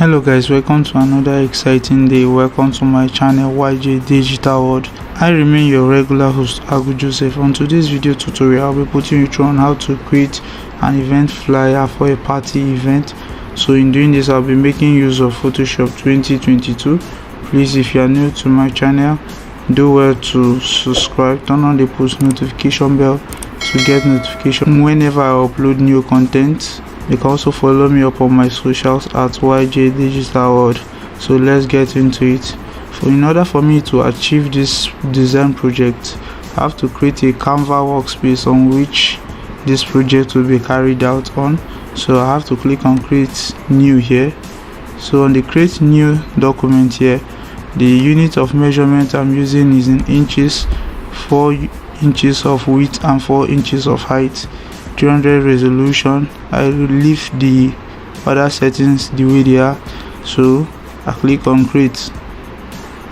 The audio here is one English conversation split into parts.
Hello guys, welcome to another exciting day. Welcome to my channel YJ Digital World. I remain your regular host Agu Joseph. On today's video tutorial, I'll be putting you through on how to create an event flyer for a party event. So in doing this, I'll be making use of Photoshop 2022. Please, if you are new to my channel, do well to subscribe, turn on the post notification bell to get notification whenever I upload new content. You can also follow me up on my socials at YJ Digital World. So let's get into it. In order for me to achieve this design project, I have to create a Canva workspace on which this project will be carried out on. So I have to click on create new here. So on the create new document here, the unit of measurement I'm using is in inches, 4 inches of width and 4 inches of height. 300 resolution. I will leave the other settings the way they are. So I click on create.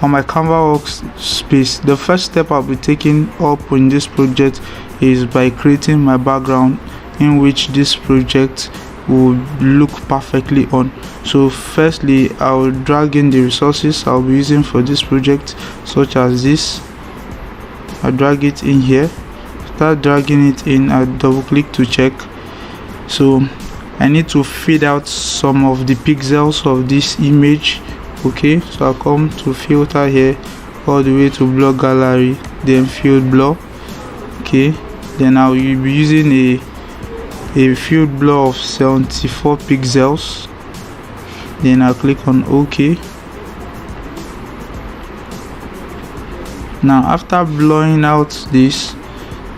On my Canva workspace, the first step I'll be taking up in this project is by creating my background in which this project will look perfectly on. So firstly, I will drag in the resources I'll be using for this project, such as this. I'll drag it in here. Start dragging it in, I double click to check. So I need to fade out some of the pixels of this image. Okay, so I'll come to filter here all the way to blur gallery, then field blur. Okay, then I will be using a field blur of 74 pixels. Then I'll click on OK. Now after blurring out this,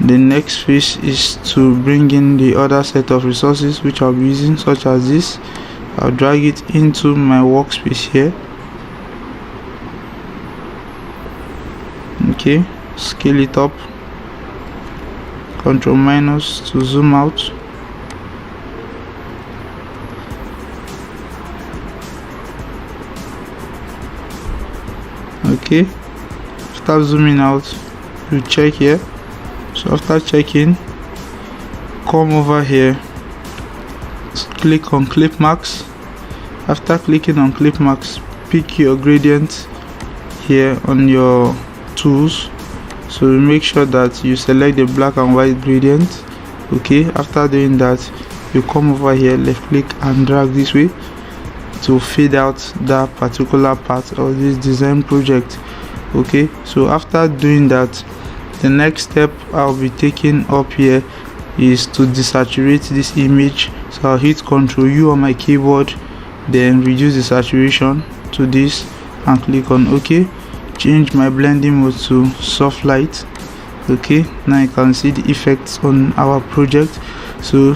the next phase is to bring in the other set of resources which I'll be using, such as this. I'll drag it into my workspace here. Okay, scale it up, Ctrl minus to zoom out. Okay, after zooming out, you check here. So after checking, come over here, click on clip marks. After clicking on clip marks, pick your gradient here on your tools. So make sure that you select the black and white gradient. Okay, after doing that, you come over here, left click and drag this way to fade out that particular part of this design project. Okay, so after doing that, the next step I'll be taking up here is to desaturate this image. So I'll hit Ctrl U on my keyboard, then reduce the saturation to this and click on OK. Change my blending mode to soft light. Okay, now you can see the effects on our project. So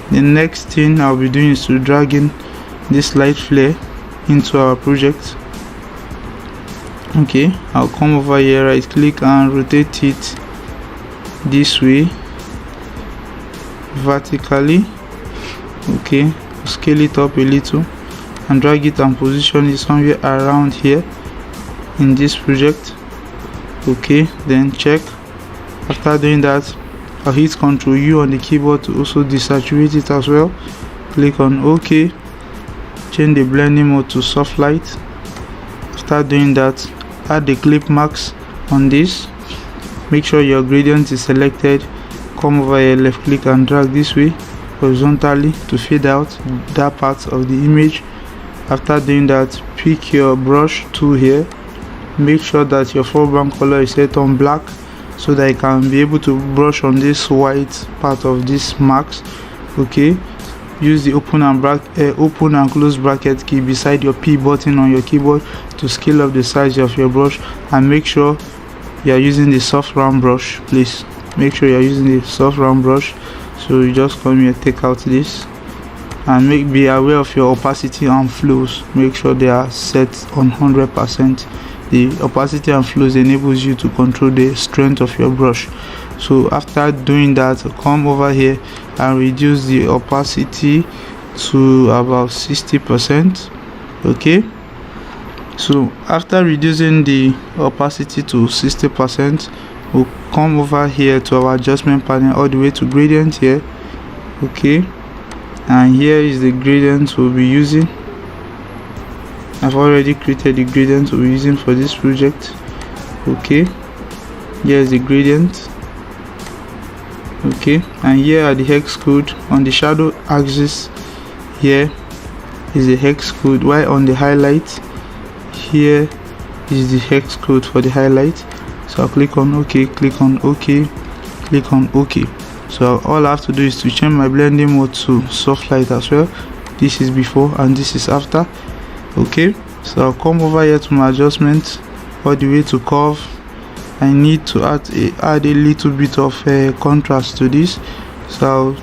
the next thing I'll be doing is to drag in this light flare into our project. Okay, I'll come over here, right click and rotate it this way vertically. Okay, scale it up a little and drag it and position it somewhere around here in this project. Okay, then check. After doing that, I'll hit Ctrl U on the keyboard to also desaturate it as well. Click on OK. Change the blending mode to soft light. After doing that, add the clip marks on this. Make sure your gradient is selected. Come over here, left click and drag this way horizontally to fade out that part of the image. After doing that, pick your brush tool here. Make sure that your foreground color is set on black so that you can be able to brush on this white part of this marks. Okay, use the open and close bracket key beside your P button on your keyboard to scale up the size of your brush, and make sure you are using the soft round brush. Please make sure you are using the soft round brush. So you just come here, take out this, and be aware of your opacity and flows. Make sure they are set on 100%. The opacity and flows enables you to control the strength of your brush. So after doing that, come over here and reduce the opacity to about 60%. Okay, so after reducing the opacity to 60%, we'll come over here to our adjustment panel all the way to gradient here. Okay, and here is the gradient we'll be using. I've already created the gradient we're using for this project. Okay, here's the gradient. Okay, and here are the hex code. On the shadow axis here is the hex code, while on the highlight here is the hex code for the highlight. So I'll click on OK, click on OK, click on OK. So all I have to do is to change my blending mode to soft light as well. This is before and this is after. Okay, so I'll come over here to my adjustment all the way to curve. I need to add a little bit of contrast to this, so I'll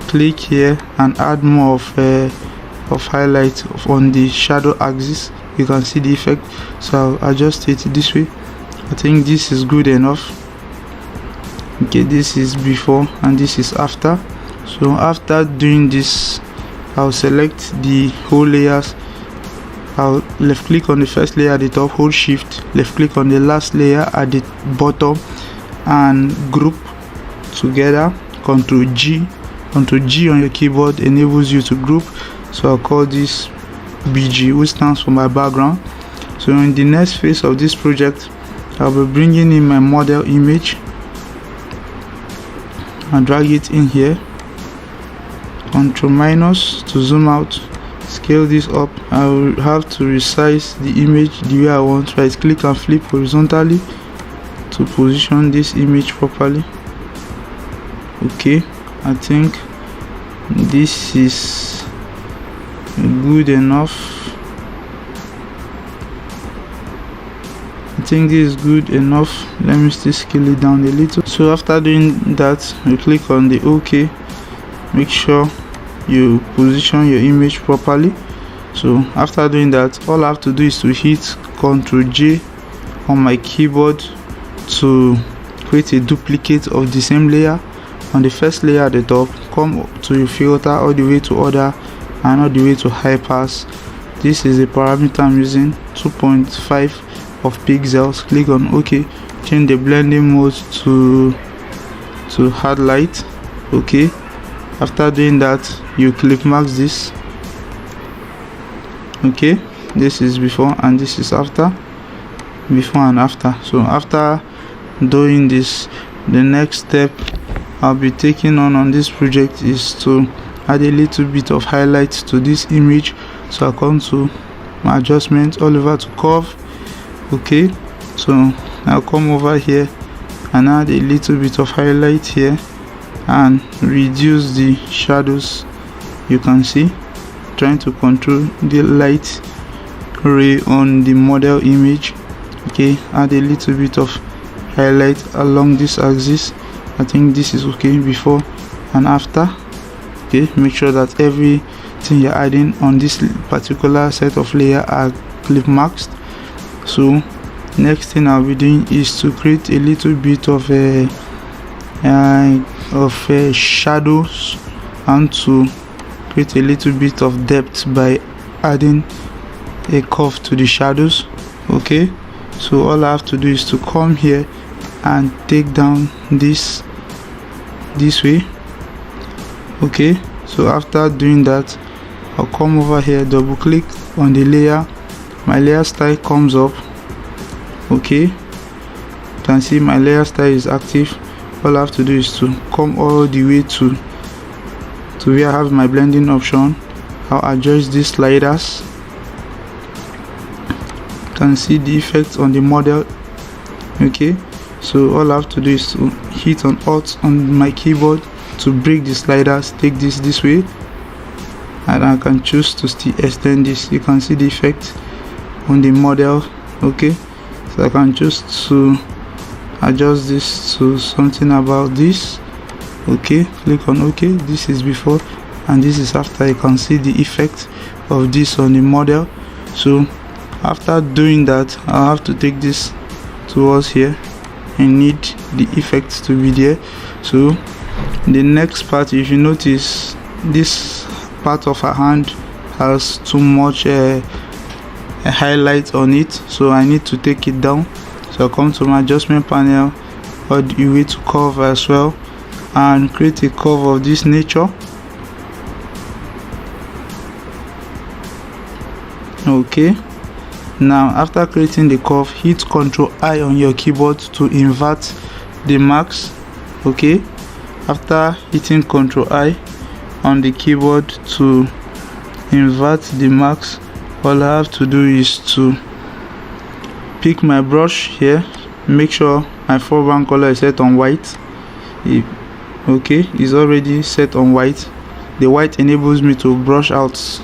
click here and add more of highlight on the shadow axis. You can see the effect, so I'll adjust it this way. I think this is good enough. Okay, this is before and this is after. So after doing this, I'll select the whole layers. I'll left click on the first layer at the top, hold shift, left click on the last layer at the bottom and group together. Ctrl G on your keyboard enables you to group. So I'll call this BG, which stands for my background. So in the next phase of this project, I'll be bringing in my model image and drag it in here. Ctrl minus to zoom out, scale this up. I will have to resize the image the way I want. Right click and flip horizontally to position this image properly. Okay, I think this is good enough. I think this is good enough. Let me still scale it down a little. So after doing that, you click on the OK. Make sure you position your image properly. So after doing that, all I have to do is to hit Ctrl J on my keyboard to create a duplicate of the same layer. On the first layer at the top, come to your filter all the way to order and all the way to high pass. This is the parameter I'm using, 2.5 of pixels. Click on OK. Change the blending mode to hard light. Okay, after doing that, you click mark this. Okay, this is before and this is after, before and after. So after doing this, the next step I'll be taking on this project is to add a little bit of highlight to this image. So I'll come to my adjustment all over to curve. Okay, so I'll come over here and add a little bit of highlight here and reduce the shadows. You can see, trying to control the light ray on the model image. Okay, add a little bit of highlight along this axis. I think this is okay, before and after. Okay, make sure that everything you're adding on this particular set of layer are clip marked. So next thing I'll be doing is to create a little bit of shadows and to create a little bit of depth by adding a curve to the shadows. Okay, so all I have to do is to come here and take down this way. Okay, so after doing that, I'll come over here, double click on the layer, my layer style comes up. Okay, you can see my layer style is active. All I have to do is to come all the way to where I have my blending option. I'll adjust these sliders. You can see the effect on the model. Okay, so all I have to do is to hit on Alt on my keyboard to break the sliders. Take this way, and I can choose to still extend this. You can see the effect on the model. Okay, so I can choose to adjust this to something about this. Okay, click on OK. This is before and this is after. You can see the effect of this on the model. So after doing that, I'll have to take this towards here. I need the effect to be there. So the next part, if you notice, this part of her hand has too much a highlight on it, so I need to take it down. So I'll come to my adjustment panel all the way to curve as well and create a curve of this nature. Okay, Now after creating the curve, hit Ctrl I on your keyboard to invert the marks. Okay, after hitting Ctrl I on the keyboard to invert the marks, all I have to do is to pick my brush here, make sure my foreground color is set on white. Okay, it's already set on white. The white enables me to brush out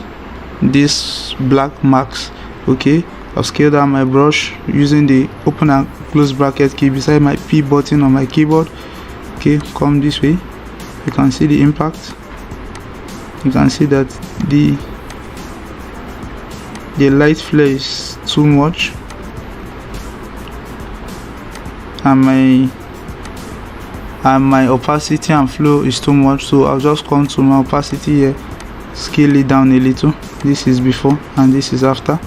these black marks. Okay, I'll scale down my brush using the open and close bracket key beside my P button on my keyboard. Okay, come this way. You can see the impact. You can see that the light flare is too much, and my opacity and flow is too much. So I'll just come to my opacity here, scale it down a little. This is before and this is after.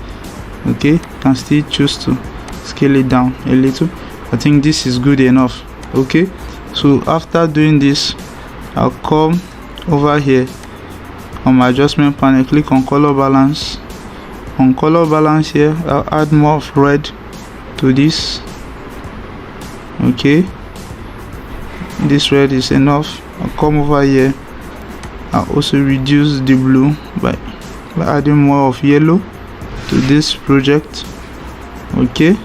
Okay, you can still choose to scale it down a little. I think this is good enough. Okay, so after doing this, I'll come over here on my adjustment panel, click on color balance. On color balance here, I'll add more of red to this. Okay, this red is enough. I'll come over here. I'll also reduce the blue by adding more of yellow to this project. Okay,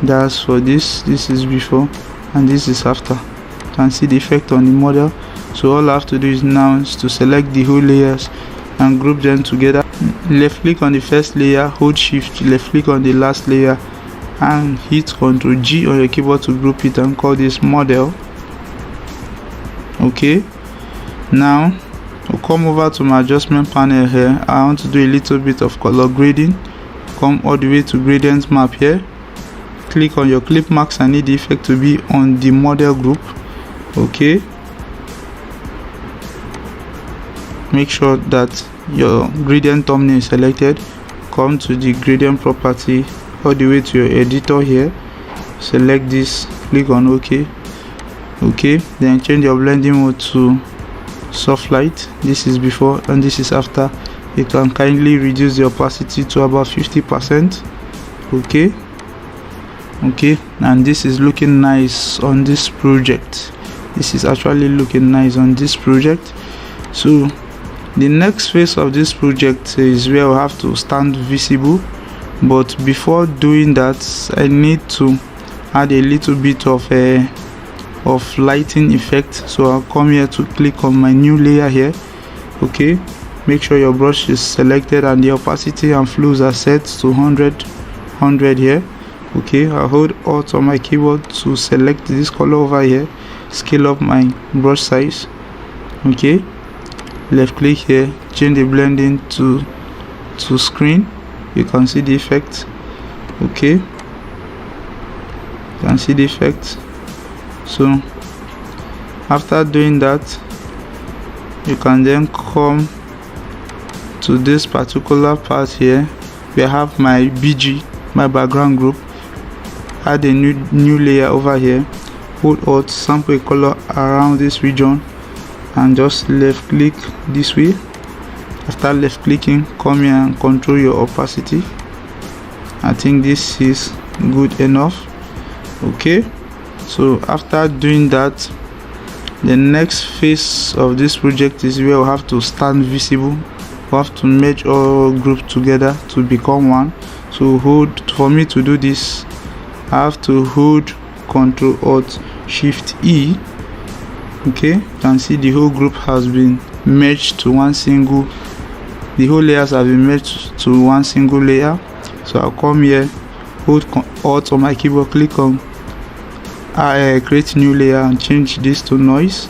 that's for this. This is before and this is after. You can see the effect on the model. So all I have to do is now is to select the whole layers and group them together. Left click on the first layer, hold shift, left click on the last layer and hit Ctrl G on your keyboard to group it and call this model. Okay, now I'll come over to my adjustment panel here. I want to do a little bit of color grading. Come all the way to gradient map here, click on your clip marks. I need the effect to be on the model group. Okay, make sure that your gradient thumbnail is selected. Come to the gradient property all the way to your editor here, select this, click on OK. Okay, then change your blending mode to soft light. This is before and this is after. You can kindly reduce the opacity to about 50%. Okay, and this is looking nice on this project. This is actually looking nice on this project. So the next phase of this project is where we have to stand visible, but before doing that I need to add a little bit of lighting effect. So I'll come here to click on my new layer here. Okay, make sure your brush is selected and the opacity and flows are set to 100 here. Okay, I'll hold Alt on my keyboard to select this color over here, scale up my brush size. Okay, left click here, change the blending to screen. You can see the effect. Okay, you can see the effect. So after doing that, you can then come to this particular part here where I have my BG, my background group. Add a new layer over here, hold Alt, sample a color around this region and just left click this way. After left clicking, come here and control your opacity. I think this is good enough. Okay, so after doing that, the next phase of this project is where we have to stand visible. We have to merge all groups together to become one. So for me to do this, I have to hold Ctrl Alt Shift E. Okay, you can see the whole group has been merged to one single. The whole layers have been merged to one single layer. So I'll come here, hold Alt on my keyboard, click on create new layer and change this to noise.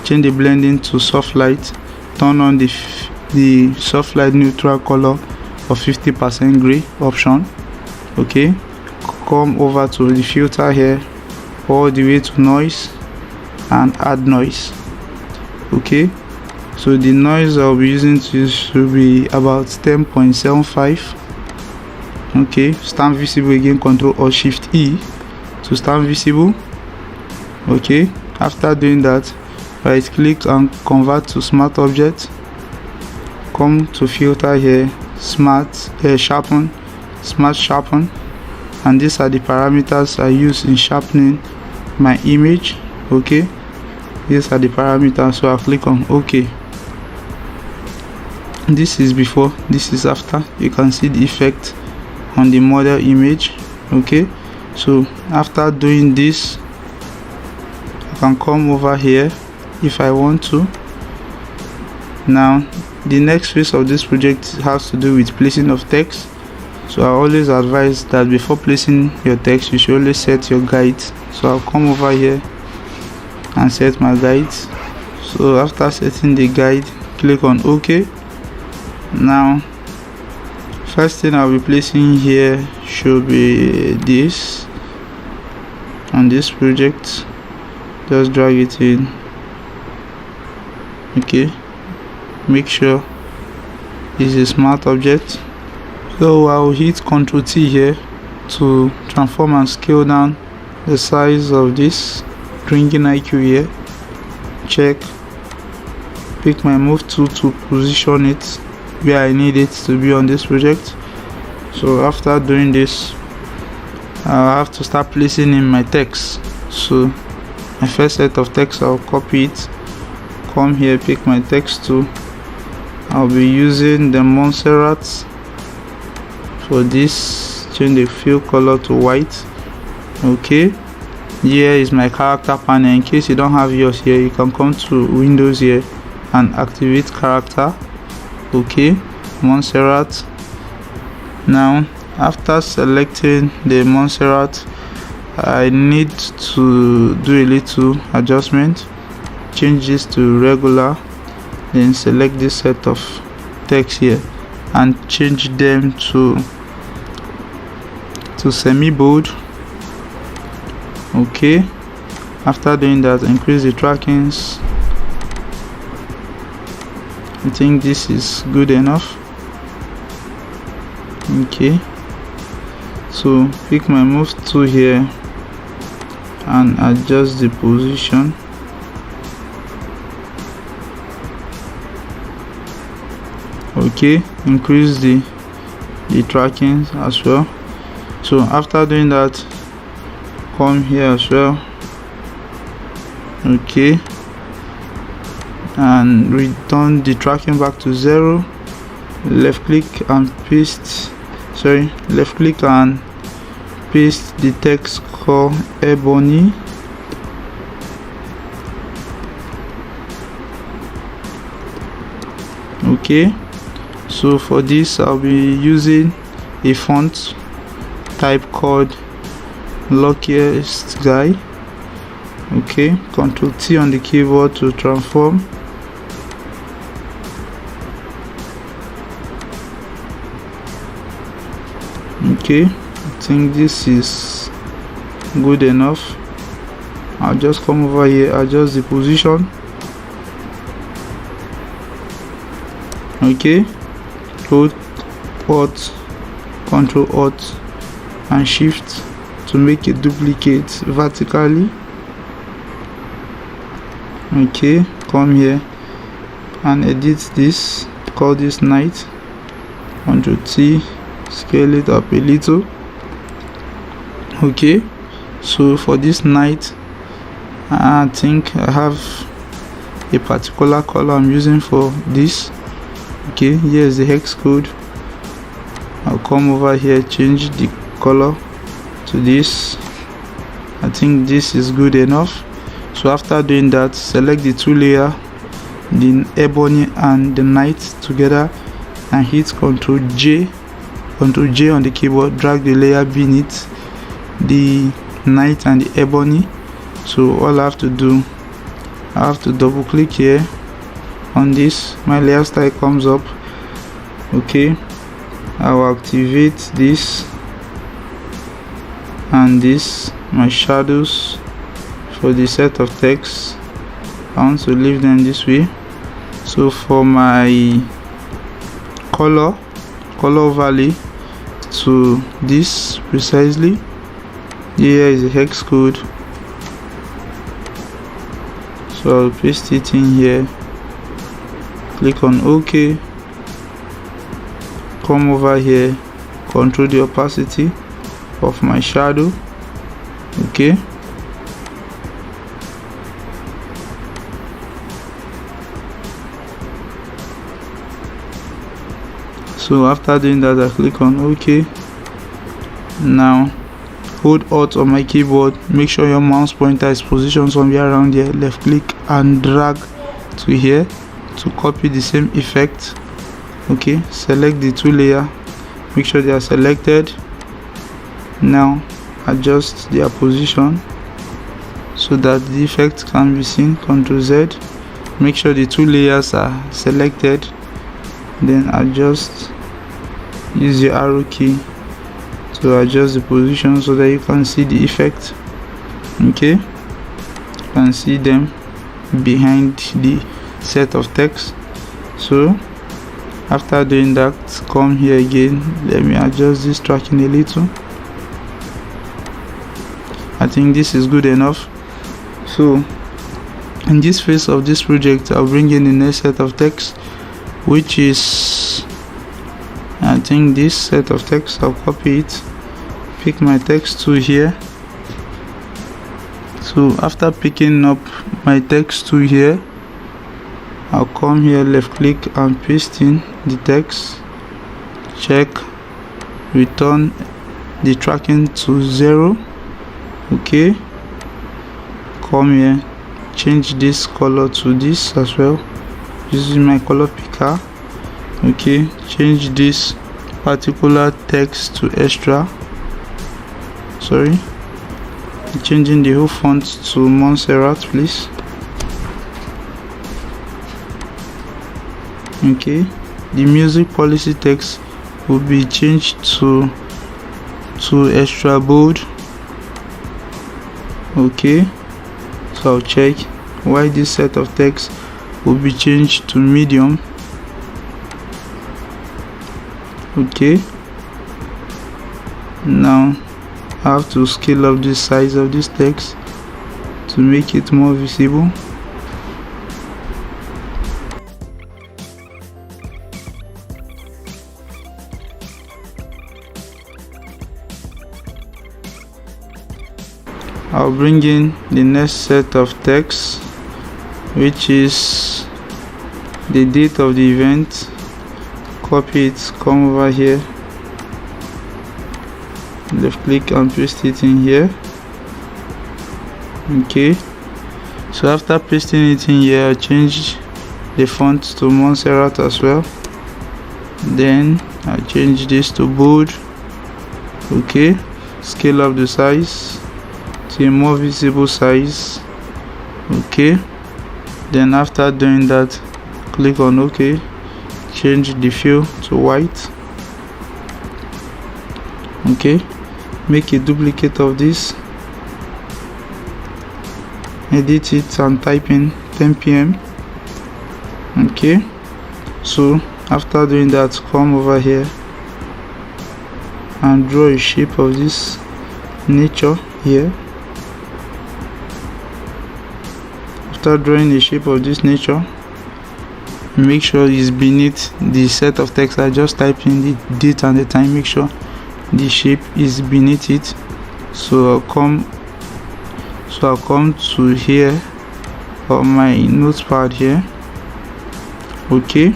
Change the blending to soft light. Turn on the soft light neutral color of 50% gray option. Okay, come over to the filter here, all the way to noise and add noise. Okay, so the noise I'll be using should be about 10.75. Okay, stand visible again, Ctrl or Shift E to stand visible. Okay, after doing that, right click and convert to smart object. Come to filter here, sharpen, smart sharpen, and these are the parameters I use in sharpening my image. Okay, these are the parameters, so I'll click on OK. This is before, this is after. You can see the effect on the model image. Okay, so after doing this, I can come over here if I want to. Now the next phase of this project has to do with placing of text. So I always advise that before placing your text, you should always set your guides. So I'll come over here and set my guides. So after setting the guide, click on OK. Now first thing I'll be placing here should be this on this project. Just drag it in. Okay, make sure it's a smart object. So I'll hit Ctrl T here to transform and scale down the size of this drinking IQ here. Check, pick my move tool to position it where I need it to be on this project. So after doing this, I'll have to start placing in my text. So my first set of text, I'll copy it, come here, pick my text tool. I'll be using the Montserrat for this. Change the fill color to white. Okay, here is my character panel. In case you don't have yours here, you can come to Windows here and activate character. Okay, Montserrat. Now after selecting the Montserrat, I need to do a little adjustment. Change this to regular, then select this set of text here and change them to semi bold. Okay, after doing that, increase the trackings. I think this is good enough. Okay, so pick my move tool here and adjust the position. Okay, increase the tracking as well. So after doing that, come here as well. Okay, and return the tracking back to 0. Left click and paste, left click and paste the text called Ebony. Okay, so for this I'll be using a font type called Luckiest Guy. Okay, Ctrl T on the keyboard to transform. Okay, I think this is good enough. I'll just come over here, adjust the position. Okay, hold Alt, Control Alt and Shift to make a duplicate vertically. Okay, come here and edit this, call this night. Ctrl T, scale it up a little. Okay, so for this night, I think I have a particular color I'm using for this. Okay, here's the hex code. I'll come over here, change the color to this. I think this is good enough. So after doing that, select the two layers, the ebony and the night together, and hit Ctrl J on the keyboard. Drag the layer beneath the night and the ebony. So all I have to do, I have to double click here on this. My layer style comes up. Okay, I will activate this and this, my shadows for the set of text. I want to leave them this way. So for my color overlay to this precisely, here is the hex code. So I'll paste it in here, click on OK, come over here, control the opacity of my shadow. Okay, so after doing that, I click on OK. Now hold Alt on my keyboard, make sure your mouse pointer is positioned somewhere around here, left click and drag to here to copy the same effect. Okay, select the two layer, make sure they are selected. Now adjust their position so that the effect can be seen. Ctrl Z, make sure the two layers are selected, then adjust, use your arrow key to adjust the position so that you can see the effect. Okay, you can see them behind the set of text. So after doing that, come here again, let me adjust this tracking a little. I think this is good enough. So in this phase of this project, I'll bring in the next set of text, which is, I think, this set of text. I'll copy it, pick my text tool here. So after picking up my text tool here, I'll come here, left click and paste in the text, check, return the tracking to 0. Okay, come here, change this color to this as well using my color picker. Okay, change this particular text to extra, changing the whole font to Montserrat, please. Okay, the music policy text will be changed to extra bold. Okay, so I'll check why this set of text will be changed to medium. Okay, now I have to scale up the size of this text to make it more visible. I'll bring in the next set of text, which is the date of the event. Copy it, come over here, left click and paste it in here. Okay, so after pasting it in here, I change the font to Montserrat as well. Then I change this to bold. Okay, scale up the size to a more visible size. Okay, then after doing that, click on OK, change the fill to white. Okay, make a duplicate of this, edit it and type in 10 p.m. Okay, so after doing that, come over here and draw a shape of this nature here. After drawing a shape of this nature, make sure it's beneath the set of text. I just type in the date and the time, make sure the shape is beneath it. So I'll come to here on my notepad here. Okay,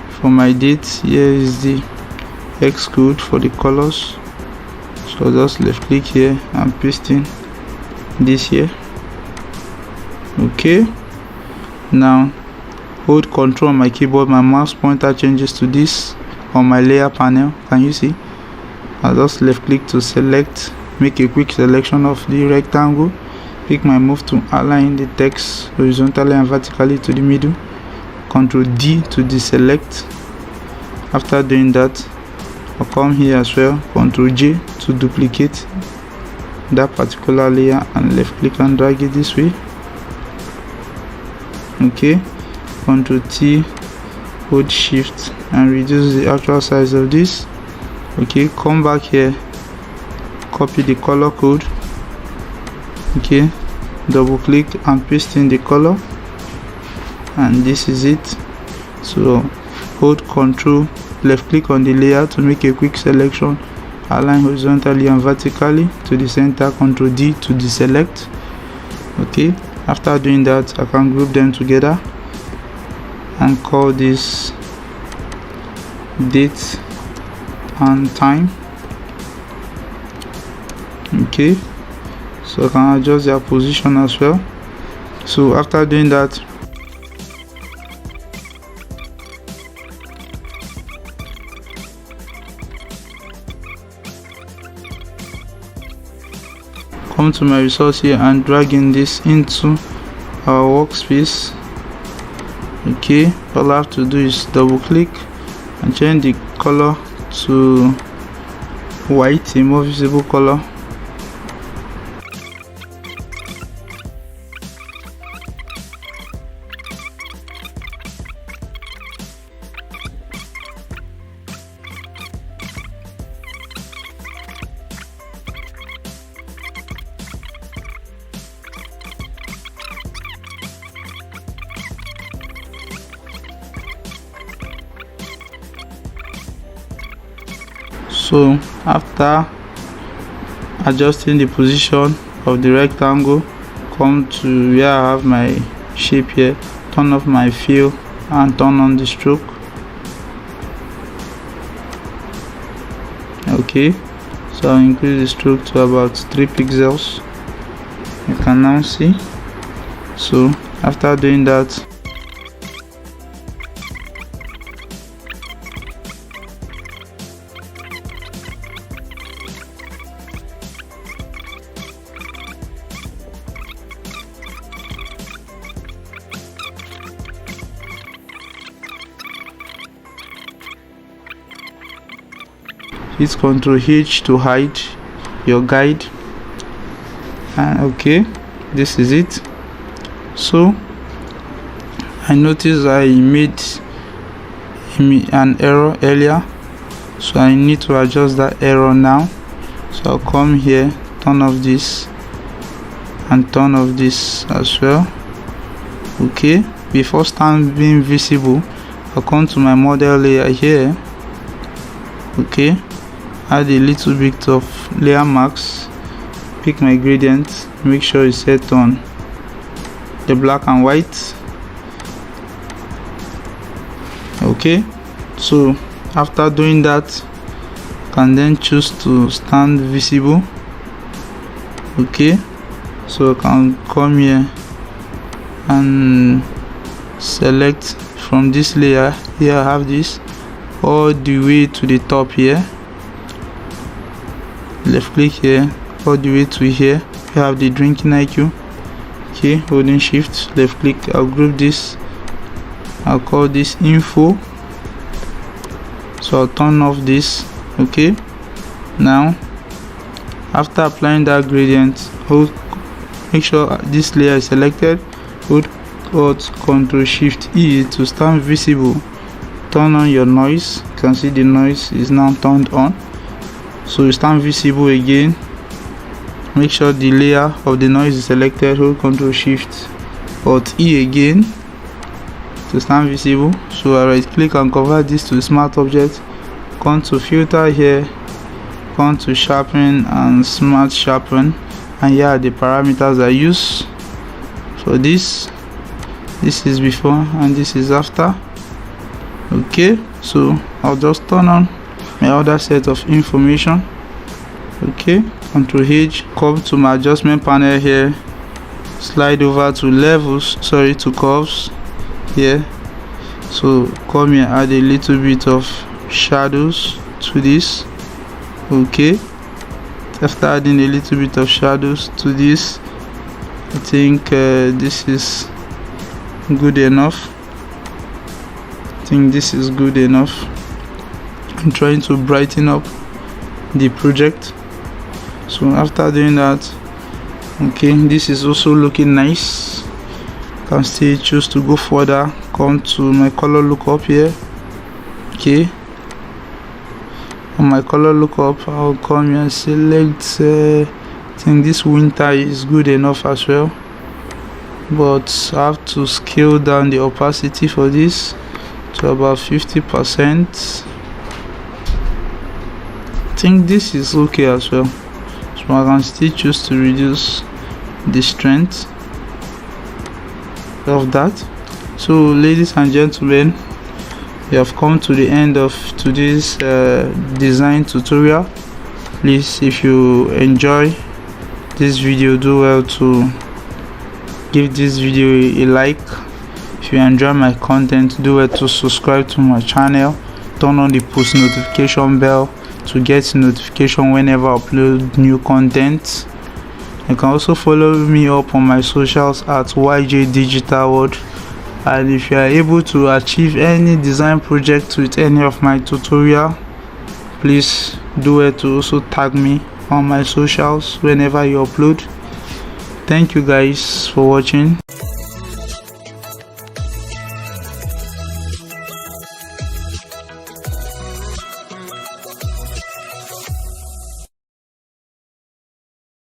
for my date, here is the X code for the colors. So I'll just left click here and paste in this here. Okay, now hold Ctrl on my keyboard, my mouse pointer changes to this on my layer panel. Can you see? I'll just left click to select, make a quick selection of the rectangle, pick my move to align the text horizontally and vertically to the middle, Ctrl D to deselect. After doing that, I'll come here as well, Ctrl J to duplicate that particular layer and left click and drag it this way. Okay, Ctrl T, hold shift and reduce the actual size of this. Okay, come back here, copy the color code. Okay, double click and paste in the color, and this is it. So hold Ctrl, left click on the layer to make a quick selection, align horizontally and vertically to the center, Ctrl D to deselect. Okay, after doing that, I can group them together and call this date and time. Okay, so I can adjust their position as well. So after doing that, come to my resource here and dragging this into our workspace. Okay, all I have to do is double click and change the color to white, a more visible color. So after adjusting the position of the rectangle, come to where I have my shape here, turn off my fill and turn on the stroke. Okay, so I'll increase the stroke to about 3 pixels. You can now see. So after doing that, hit Ctrl H to hide your guide, and okay, this is it. So I noticed I made an error earlier, so I need to adjust that error now. So I'll come here, turn off this and turn off this as well. Okay, before stand being visible, I'll come to my model layer here. Okay, add a little bit of layer mask, pick my gradient, make sure it's set on the black and white. Okay, so after doing that, can then choose to stand visible. Okay, so I can come here and select from this layer here. I have this all the way to the top here, left click here all the way to here. We have the drinking IQ. Okay, holding shift, left click, I'll group this, I'll call this info. So I'll turn off this. Okay, now after applying that gradient, hold, make sure this layer is selected, hold Alt Ctrl Shift E to stand visible. Turn on your noise. You can see the noise is now turned on, so you stand visible again. Make sure the layer of the noise is selected, hold Ctrl Shift Alt E again to stand visible. So I right click and convert this to smart object, come to filter here, come to sharpen and smart sharpen, and here are the parameters I use for this. This is before and this is after. Okay, so I'll just turn on my other set of information. Okay, Ctrl H, come to my adjustment panel here, slide over to levels, to curves here. So come here, add a little bit of shadows to this. Okay, after adding a little bit of shadows to this, I think this is good enough. I think this is good enough. I'm trying to brighten up the project. So after doing that, okay, this is also looking nice. Can still choose to go further, come to my color lookup here. Okay, on my color lookup, I'll come here and select I think this winter is good enough as well, but I have to scale down the opacity for this to about 50%. think this is okay as well, so I can still choose to reduce the strength of that. So ladies and gentlemen, we have come to the end of today's design tutorial. Please, if you enjoy this video, do well to give this video a like. If you enjoy my content, do well to subscribe to my channel, turn on the post notification bell to get notification whenever I upload new content. You can also follow me up on my socials at YJ Digital World. And if you are able to achieve any design project with any of my tutorial, please do it to also tag me on my socials whenever you upload. Thank you guys for watching.